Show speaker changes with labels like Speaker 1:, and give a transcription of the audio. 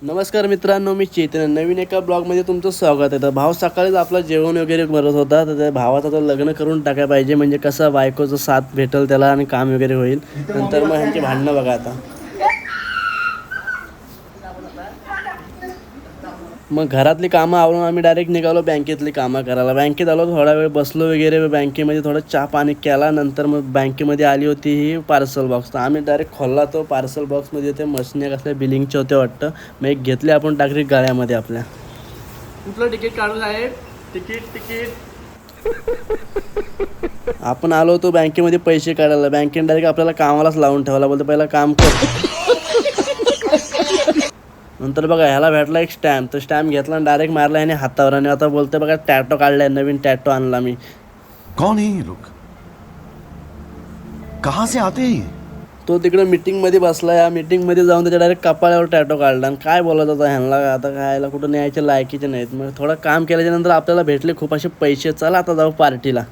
Speaker 1: नमस्कार मित्रांनो, मी चेतन. नवीन एका ब्लॉगमध्ये तुमचं स्वागत आहे. तर भाऊ सकाळीच आपला जेवण वगैरे करत होता. तर त्या भावाचं आता लग्न करून टाकायला पाहिजे, म्हणजे कसं बायकोचं साथ भेटेल त्याला आणि काम वगैरे होईल. नंतर मग ह्यांची भांडणं बघा आता. मग घरातली कामं आवरून आम्ही डायरेक्ट निघालो बँकेतली कामं करायला. बँकेत आलो, थोडा वेळ बसलो वगैरे, बँकेमध्ये थोडं चहा पाणी केला. नंतर मग बँकेमध्ये आली होती ही पार्सल बॉक्स. तर आम्ही डायरेक्ट खोलला तो पार्सल बॉक्समध्ये. ते मशनी कसल्या बिलिंगचे होते वाटतं. मग एक घेतले आपण, टाकली गळ्यामध्ये आपल्या. कुठलं तिकीट काढून आहे? तिकीट आपण आलो होतो बँकेमध्ये पैसे काढायला. बँकेने डायरेक्ट आपल्याला कामालाच लावून ठेवला. बोलतो पहिला काम कर. नंतर बघा ह्याला भेटला एक स्टॅम्प. तर स्टॅम्प घेतला आणि डायरेक्ट मारला ह्याने हातावर. आणि आता बोलतोय बघा टॅटो काढलाय, नवीन टॅटो आणला मी.
Speaker 2: कौन है ये लोग? कहाँ से आते हैं ये?
Speaker 1: तो तिकडे मीटिंगमध्ये बसला. या मीटिंगमध्ये जाऊन त्याच्या डायरेक्ट कपाळावर टॅटो काढला. आणि काय बोलत होता ह्यांना, आता खायला कुठं न्यायचे लायकीचे नाहीत. मग थोडं काम केल्याच्या नंतर आपल्याला भेटले खूप असे पैसे. चला आता जाऊ पार्टीला.